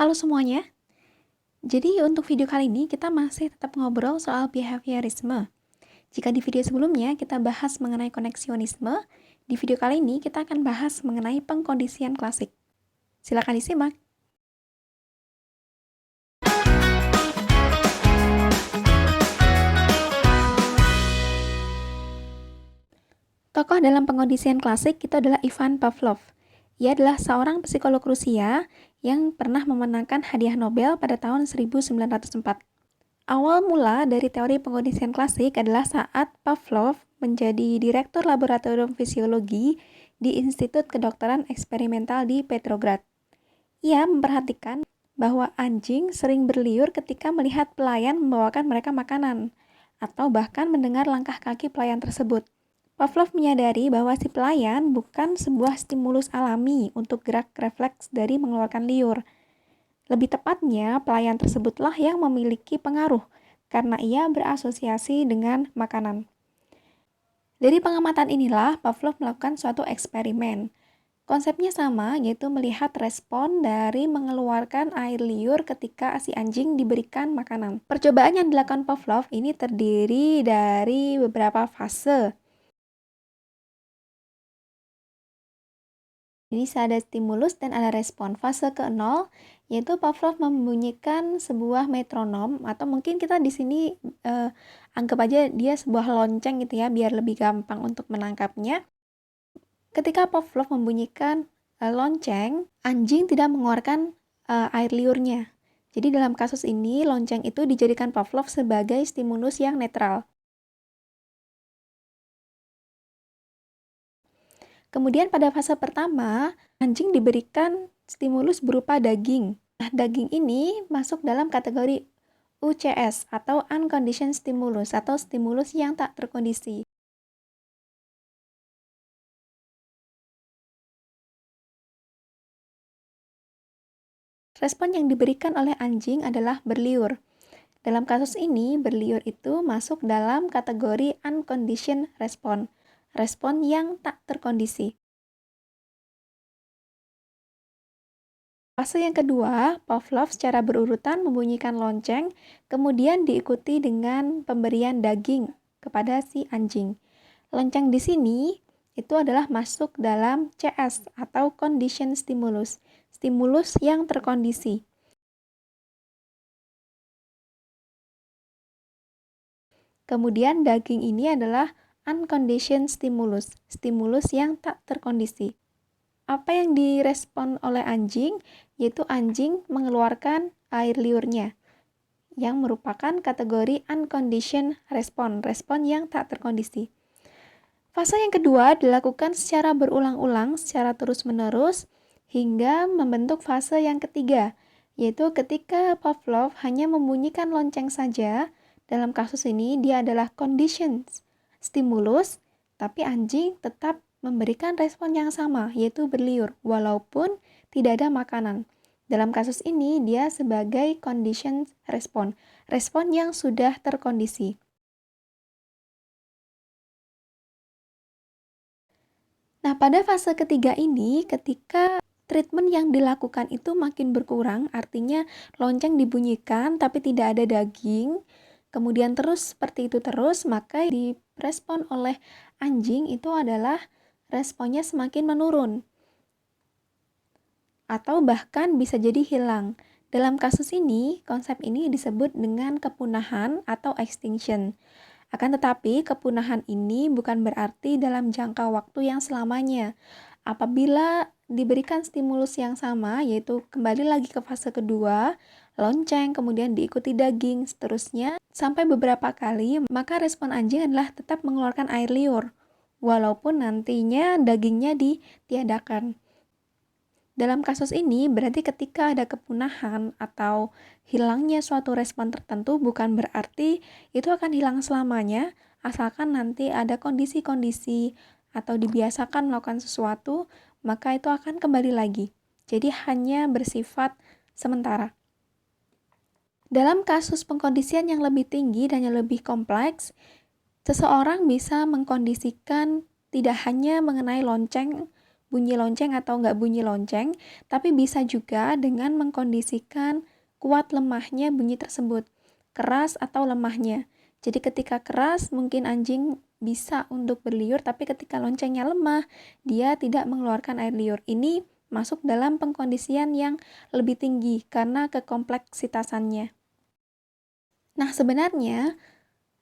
Halo semuanya, jadi untuk video kali ini kita masih tetap ngobrol soal behaviorisme. Jika di video sebelumnya kita bahas mengenai koneksionisme, di video kali ini kita akan bahas mengenai pengkondisian klasik. Silakan disimak. Tokoh dalam pengkondisian klasik itu adalah Ivan Pavlov. Ia adalah seorang psikolog Rusia yang pernah memenangkan hadiah Nobel pada tahun 1904. Awal mula dari teori pengkondisian klasik adalah saat Pavlov menjadi direktur laboratorium fisiologi di Institut Kedokteran Eksperimental di Petrograd. Ia memperhatikan bahwa anjing sering berliur ketika melihat pelayan membawakan mereka makanan, atau bahkan mendengar langkah kaki pelayan tersebut. Pavlov menyadari bahwa si pelayan bukan sebuah stimulus alami untuk gerak refleks dari mengeluarkan liur. Lebih tepatnya, pelayan tersebutlah yang memiliki pengaruh karena ia berasosiasi dengan makanan. Dari pengamatan inilah, Pavlov melakukan suatu eksperimen. Konsepnya sama, yaitu melihat respon dari mengeluarkan air liur ketika si anjing diberikan makanan. Percobaan yang dilakukan Pavlov ini terdiri dari beberapa fase. Ini ada stimulus dan ada respon. Fase ke-0 yaitu Pavlov membunyikan sebuah metronom, atau mungkin kita di sini anggap aja dia sebuah lonceng gitu ya, biar lebih gampang untuk menangkapnya. Ketika Pavlov membunyikan lonceng, anjing tidak mengeluarkan air liurnya. Jadi dalam kasus ini lonceng itu dijadikan Pavlov sebagai stimulus yang netral. Kemudian pada fase pertama, anjing diberikan stimulus berupa daging. Nah, daging ini masuk dalam kategori UCS atau unconditioned stimulus atau stimulus yang tak terkondisi. Respon yang diberikan oleh anjing adalah berliur. Dalam kasus ini, berliur itu masuk dalam kategori unconditioned respon, respon yang tak terkondisi. Fase yang kedua, Pavlov secara berurutan membunyikan lonceng, kemudian diikuti dengan pemberian daging kepada si anjing. Lonceng di sini itu adalah masuk dalam CS atau condition stimulus, stimulus yang terkondisi. Kemudian daging ini adalah unconditioned stimulus, stimulus yang tak terkondisi. Apa yang direspon oleh anjing, yaitu anjing mengeluarkan air liurnya, yang merupakan kategori unconditioned respon, respon yang tak terkondisi. Fase yang kedua dilakukan secara berulang-ulang, secara terus-menerus, hingga membentuk fase yang ketiga, yaitu ketika Pavlov hanya membunyikan lonceng saja. Dalam kasus ini dia adalah conditioned stimulus, tapi anjing tetap memberikan respon yang sama, yaitu berliur, walaupun tidak ada makanan. Dalam kasus ini, dia sebagai condition respon, respon yang sudah terkondisi. Nah, pada fase ketiga ini, ketika treatment yang dilakukan itu makin berkurang, artinya lonceng dibunyikan tapi tidak ada daging, kemudian terus seperti itu terus, maka direspon oleh anjing itu adalah responnya semakin menurun, atau bahkan bisa jadi hilang. Dalam kasus ini, konsep ini disebut dengan kepunahan atau extinction. Akan tetapi, kepunahan ini bukan berarti dalam jangka waktu yang selamanya. Apabila diberikan stimulus yang sama, yaitu kembali lagi ke fase kedua, lonceng, kemudian diikuti daging, seterusnya, sampai beberapa kali, maka respon anjing adalah tetap mengeluarkan air liur, walaupun nantinya dagingnya ditiadakan. Dalam kasus ini, berarti ketika ada kepunahan atau hilangnya suatu respon tertentu bukan berarti itu akan hilang selamanya, asalkan nanti ada kondisi-kondisi atau dibiasakan melakukan sesuatu, maka itu akan kembali lagi. Jadi hanya bersifat sementara. Dalam kasus pengkondisian yang lebih tinggi dan yang lebih kompleks, seseorang bisa mengkondisikan tidak hanya mengenai lonceng, bunyi lonceng atau nggak bunyi lonceng, tapi bisa juga dengan mengkondisikan kuat lemahnya bunyi tersebut, keras atau lemahnya. Jadi ketika keras mungkin anjing bisa untuk berliur, tapi ketika loncengnya lemah, dia tidak mengeluarkan air liur. Ini masuk dalam pengkondisian yang lebih tinggi karena kekompleksitasannya. Nah, sebenarnya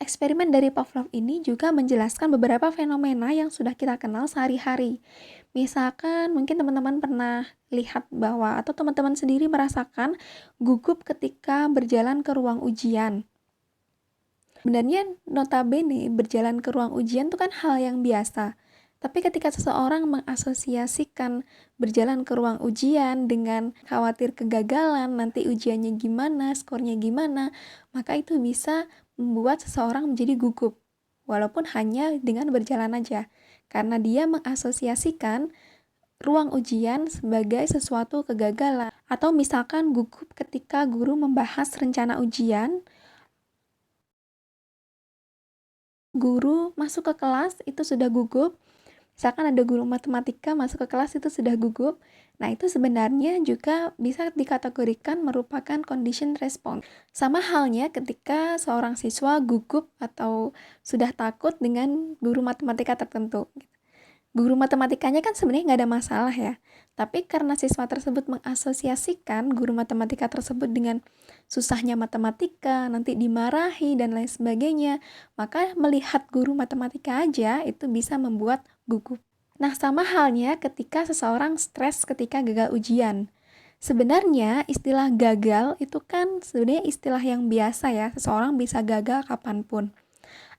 eksperimen dari Pavlov ini juga menjelaskan beberapa fenomena yang sudah kita kenal sehari-hari. Misalkan mungkin teman-teman pernah lihat bahwa atau teman-teman sendiri merasakan gugup ketika berjalan ke ruang ujian. Sebenarnya notabene berjalan ke ruang ujian itu kan hal yang biasa. Tapi ketika seseorang mengasosiasikan berjalan ke ruang ujian dengan khawatir kegagalan, nanti ujiannya gimana, skornya gimana, maka itu bisa membuat seseorang menjadi gugup. Walaupun hanya dengan berjalan aja. Karena dia mengasosiasikan ruang ujian sebagai sesuatu kegagalan. Atau misalkan gugup ketika guru membahas rencana ujian, guru masuk ke kelas itu sudah gugup. Misalkan ada guru matematika masuk ke kelas itu sudah gugup. Nah, itu sebenarnya juga bisa dikategorikan merupakan condition response. Sama halnya ketika seorang siswa gugup atau sudah takut dengan guru matematika tertentu. Guru matematikanya kan sebenarnya nggak ada masalah ya. Tapi karena siswa tersebut mengasosiasikan guru matematika tersebut dengan susahnya matematika, nanti dimarahi dan lain sebagainya, maka melihat guru matematika aja itu bisa membuat gugup. Nah, sama halnya ketika seseorang stres ketika gagal ujian. Sebenarnya istilah gagal itu kan sebenarnya istilah yang biasa ya, seseorang bisa gagal kapanpun.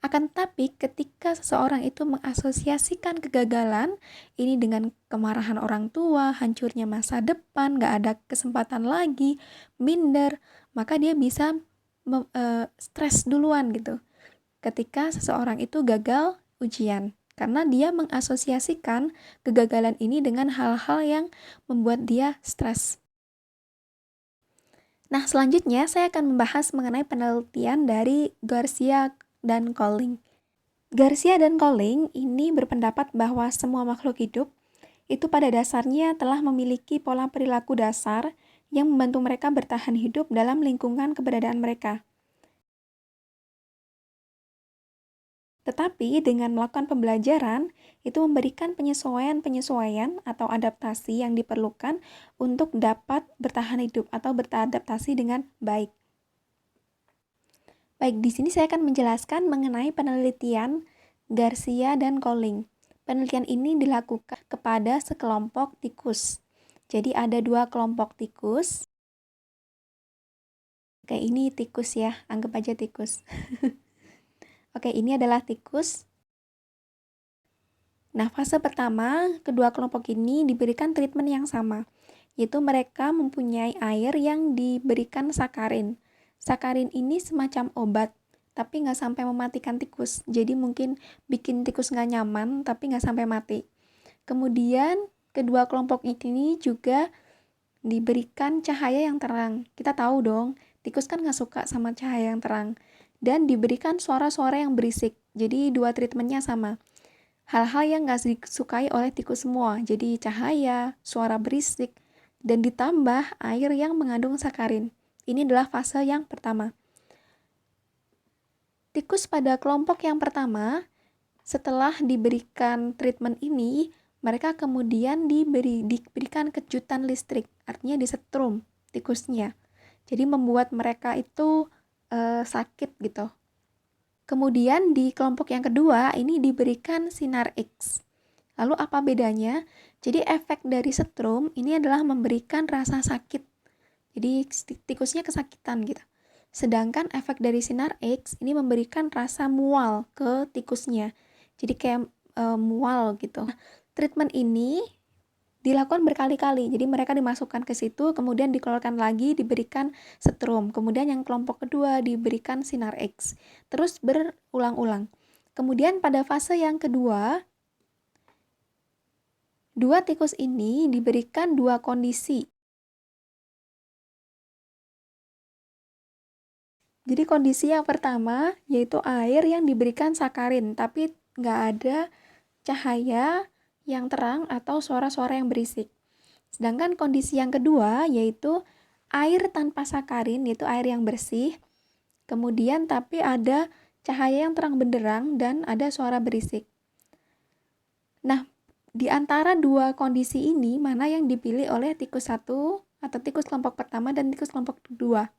Akan tetapi ketika seseorang itu mengasosiasikan kegagalan ini dengan kemarahan orang tua, hancurnya masa depan, gak ada kesempatan lagi, minder, maka dia bisa stres duluan gitu. Ketika seseorang itu gagal ujian, karena dia mengasosiasikan kegagalan ini dengan hal-hal yang membuat dia stres. Nah, selanjutnya saya akan membahas mengenai penelitian dari Garcia dan Colling. Garcia dan Colling ini berpendapat bahwa semua makhluk hidup itu pada dasarnya telah memiliki pola perilaku dasar yang membantu mereka bertahan hidup dalam lingkungan keberadaan mereka. Tetapi dengan melakukan pembelajaran, itu memberikan penyesuaian-penyesuaian atau adaptasi yang diperlukan untuk dapat bertahan hidup atau beradaptasi dengan baik. Baik, di sini saya akan menjelaskan mengenai penelitian Garcia dan Colling. Penelitian ini dilakukan kepada sekelompok tikus. Jadi ada 2 kelompok tikus. Oke, ini tikus ya, anggap aja tikus. Oke, ini adalah tikus. Nah, fase pertama, kedua kelompok ini diberikan treatment yang sama, yaitu mereka mempunyai air yang diberikan sakarin. Sakarin ini semacam obat, tapi nggak sampai mematikan tikus. Jadi mungkin bikin tikus nggak nyaman, tapi nggak sampai mati. Kemudian, kedua kelompok ini juga diberikan cahaya yang terang. Kita tahu dong, tikus kan nggak suka sama cahaya yang terang. Dan diberikan suara-suara yang berisik. Jadi dua treatmentnya sama. Hal-hal yang nggak disukai oleh tikus semua. Jadi cahaya, suara berisik, dan ditambah air yang mengandung sakarin. Ini adalah fase yang pertama. Tikus pada kelompok yang pertama, setelah diberikan treatment ini, mereka kemudian diberikan kejutan listrik, artinya disetrum tikusnya. Jadi membuat mereka itu sakit gitu. Kemudian di kelompok yang kedua ini diberikan sinar X. Lalu apa bedanya? Jadi efek dari setrum ini adalah memberikan rasa sakit. Jadi tikusnya kesakitan gitu. Sedangkan efek dari sinar X ini memberikan rasa mual ke tikusnya. Jadi kayak mual gitu. Nah, treatment ini dilakukan berkali-kali. Jadi mereka dimasukkan ke situ, kemudian dikeluarkan lagi, diberikan setrum. Kemudian yang kelompok kedua diberikan sinar X. Terus berulang-ulang. Kemudian pada fase yang kedua, dua tikus ini diberikan 2 kondisi. Jadi kondisi yang pertama yaitu air yang diberikan sakarin, tapi nggak ada cahaya yang terang atau suara-suara yang berisik. Sedangkan kondisi yang kedua yaitu air tanpa sakarin, yaitu air yang bersih. Kemudian tapi ada cahaya yang terang benderang dan ada suara berisik. Nah, di antara dua kondisi ini, mana yang dipilih oleh tikus 1 atau tikus kelompok pertama dan tikus kelompok kedua?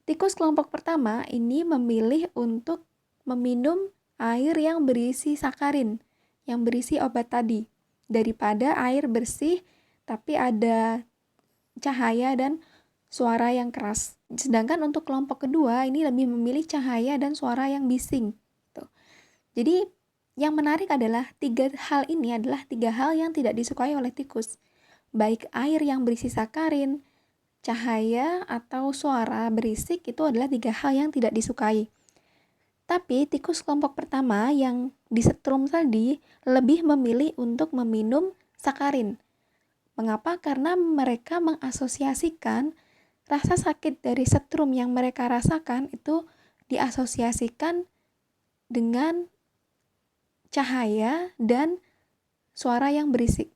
Tikus kelompok pertama ini memilih untuk meminum air yang berisi sakarin, yang berisi obat tadi, daripada air bersih tapi ada cahaya dan suara yang keras. Sedangkan untuk kelompok kedua ini lebih memilih cahaya dan suara yang bising. Tuh. Jadi yang menarik adalah tiga hal yang tidak disukai oleh tikus. Baik air yang berisi sakarin, cahaya, atau suara berisik itu adalah tiga hal yang tidak disukai. Tapi tikus kelompok pertama yang disetrum tadi lebih memilih untuk meminum sakarin. Mengapa? Karena mereka mengasosiasikan rasa sakit dari setrum yang mereka rasakan itu diasosiasikan dengan cahaya dan suara yang berisik.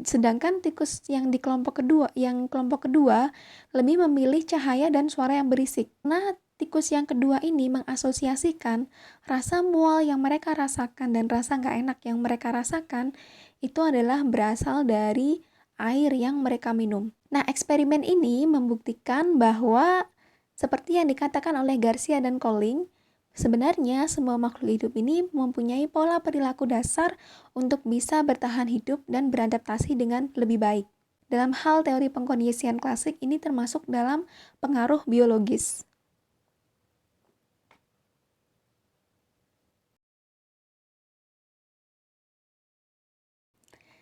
Sedangkan tikus yang di kelompok kedua lebih memilih cahaya dan suara yang berisik. Nah, tikus yang kedua ini mengasosiasikan rasa mual yang mereka rasakan dan rasa nggak enak yang mereka rasakan itu adalah berasal dari air yang mereka minum. Nah, eksperimen ini membuktikan bahwa seperti yang dikatakan oleh Garcia dan Colling, sebenarnya semua makhluk hidup ini mempunyai pola perilaku dasar untuk bisa bertahan hidup dan beradaptasi dengan lebih baik. Dalam hal teori pengkondisian klasik ini termasuk dalam pengaruh biologis.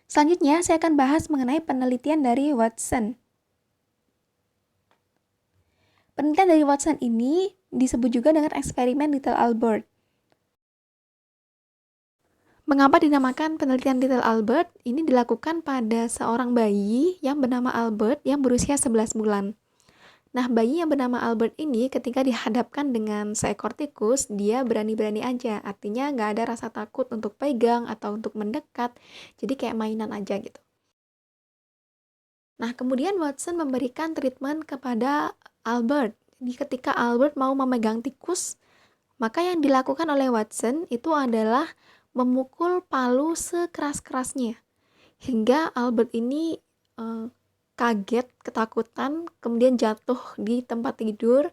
Selanjutnya, saya akan bahas mengenai penelitian dari Watson. Penelitian dari Watson ini disebut juga dengan eksperimen Little Albert. Mengapa dinamakan penelitian Little Albert? Ini dilakukan pada seorang bayi yang bernama Albert yang berusia 11 bulan. Nah, bayi yang bernama Albert ini ketika dihadapkan dengan seekor tikus, dia berani-berani aja. Artinya nggak ada rasa takut untuk pegang atau untuk mendekat. Jadi kayak mainan aja gitu. Nah, kemudian Watson memberikan treatment kepada Albert. Jadi ketika Albert mau memegang tikus, maka yang dilakukan oleh Watson itu adalah memukul palu sekeras-kerasnya. Hingga Albert ini kaget, ketakutan, kemudian jatuh di tempat tidur,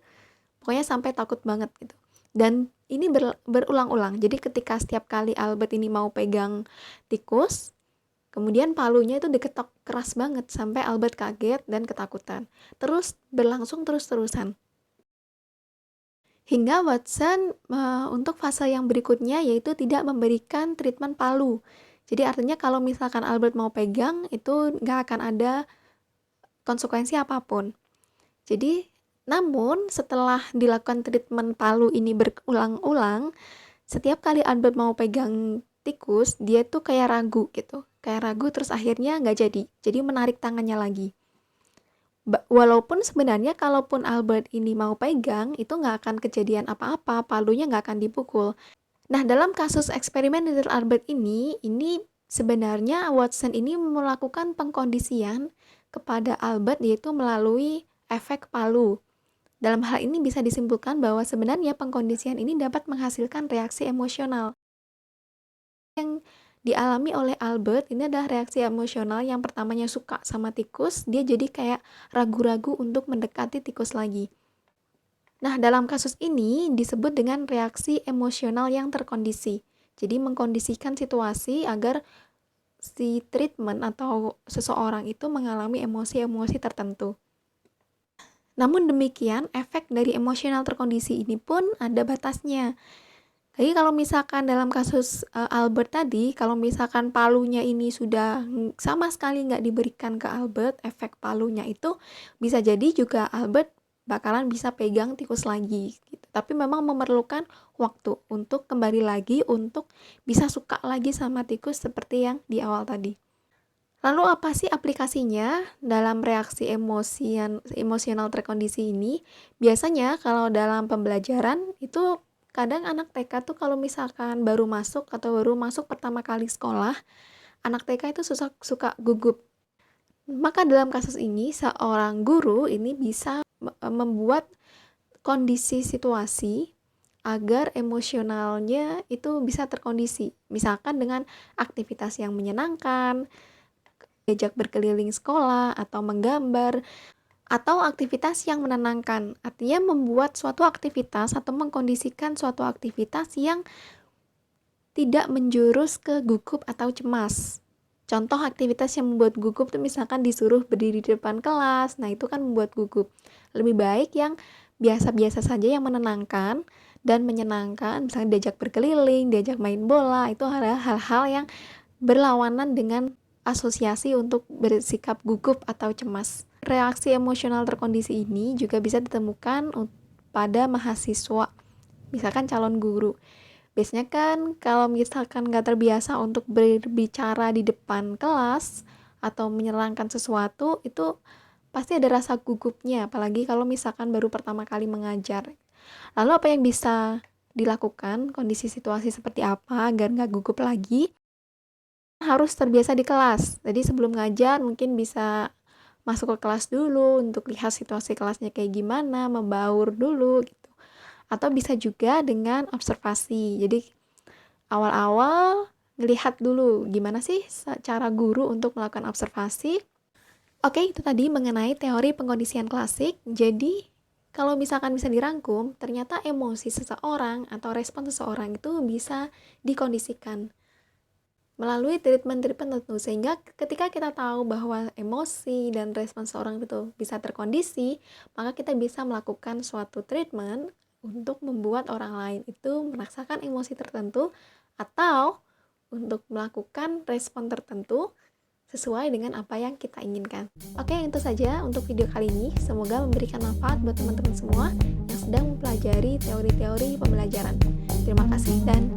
pokoknya sampai takut banget gitu. Dan ini berulang-ulang. Jadi ketika setiap kali Albert ini mau pegang tikus, kemudian palunya itu diketok keras banget sampai Albert kaget dan ketakutan. Terus berlangsung terus-terusan. Hingga Watson untuk fase yang berikutnya yaitu tidak memberikan treatment palu. Jadi artinya kalau misalkan Albert mau pegang itu nggak akan ada konsekuensi apapun. Jadi, namun setelah dilakukan treatment palu ini berulang-ulang, setiap kali Albert mau pegang tikus, dia tuh kayak ragu gitu. Kayak ragu terus akhirnya nggak jadi. Jadi menarik tangannya lagi. Walaupun sebenarnya kalaupun Albert ini mau pegang, itu nggak akan kejadian apa-apa, palunya nggak akan dipukul. Nah, dalam kasus eksperimen Little Albert ini sebenarnya Watson ini melakukan pengkondisian kepada Albert yaitu melalui efek palu. Dalam hal ini bisa disimpulkan bahwa sebenarnya pengkondisian ini dapat menghasilkan reaksi emosional. Yang dialami oleh Albert ini adalah reaksi emosional yang pertamanya suka sama tikus, dia jadi kayak ragu-ragu untuk mendekati tikus lagi. Nah, dalam kasus ini disebut dengan reaksi emosional yang terkondisi. Jadi mengkondisikan situasi agar si treatment atau seseorang itu mengalami emosi-emosi tertentu. Namun demikian, efek dari emosional terkondisi ini pun ada batasnya. Jadi kalau misalkan dalam kasus Albert tadi, kalau misalkan palunya ini sudah sama sekali nggak diberikan ke Albert, efek palunya itu bisa jadi juga Albert bakalan bisa pegang tikus lagi gitu. Tapi memang memerlukan waktu untuk kembali lagi untuk bisa suka lagi sama tikus seperti yang di awal tadi. Lalu apa sih aplikasinya dalam reaksi emosional terkondisi ini? Biasanya kalau dalam pembelajaran itu kadang anak TK tuh kalau misalkan baru masuk atau baru masuk pertama kali sekolah, anak TK itu suka gugup. Maka dalam kasus ini, seorang guru ini bisa membuat kondisi situasi agar emosionalnya itu bisa terkondisi. Misalkan dengan aktivitas yang menyenangkan, diajak berkeliling sekolah, atau menggambar, atau aktivitas yang menenangkan. Artinya membuat suatu aktivitas atau mengkondisikan suatu aktivitas yang tidak menjurus ke gugup atau cemas. Contoh aktivitas yang membuat gugup itu misalkan disuruh berdiri di depan kelas, nah itu kan membuat gugup. Lebih baik yang biasa-biasa saja yang menenangkan dan menyenangkan, misalnya diajak berkeliling, diajak main bola, itu adalah hal-hal yang berlawanan dengan asosiasi untuk bersikap gugup atau cemas. Reaksi emosional terkondisi ini juga bisa ditemukan pada mahasiswa, misalkan calon guru. Biasanya kan kalau misalkan nggak terbiasa untuk berbicara di depan kelas atau menyerangkan sesuatu, itu pasti ada rasa gugupnya, apalagi kalau misalkan baru pertama kali mengajar. Lalu apa yang bisa dilakukan, kondisi situasi seperti apa agar nggak gugup lagi? Harus terbiasa di kelas. Jadi sebelum ngajar mungkin bisa masuk ke kelas dulu untuk lihat situasi kelasnya kayak gimana, membaur dulu gitu. Atau bisa juga dengan observasi. Jadi awal-awal lihat dulu gimana sih cara guru untuk melakukan observasi. Oke, itu tadi mengenai teori pengkondisian klasik. Jadi kalau misalkan bisa dirangkum, ternyata emosi seseorang atau respon seseorang itu bisa dikondisikan melalui treatment-treatment tertentu, sehingga ketika kita tahu bahwa emosi dan respon seseorang itu bisa terkondisi, maka kita bisa melakukan suatu treatment untuk membuat orang lain itu merasakan emosi tertentu atau untuk melakukan respon tertentu sesuai dengan apa yang kita inginkan. Oke, itu saja untuk video kali ini. Semoga memberikan manfaat buat teman-teman semua yang sedang mempelajari teori-teori pembelajaran. Terima kasih dan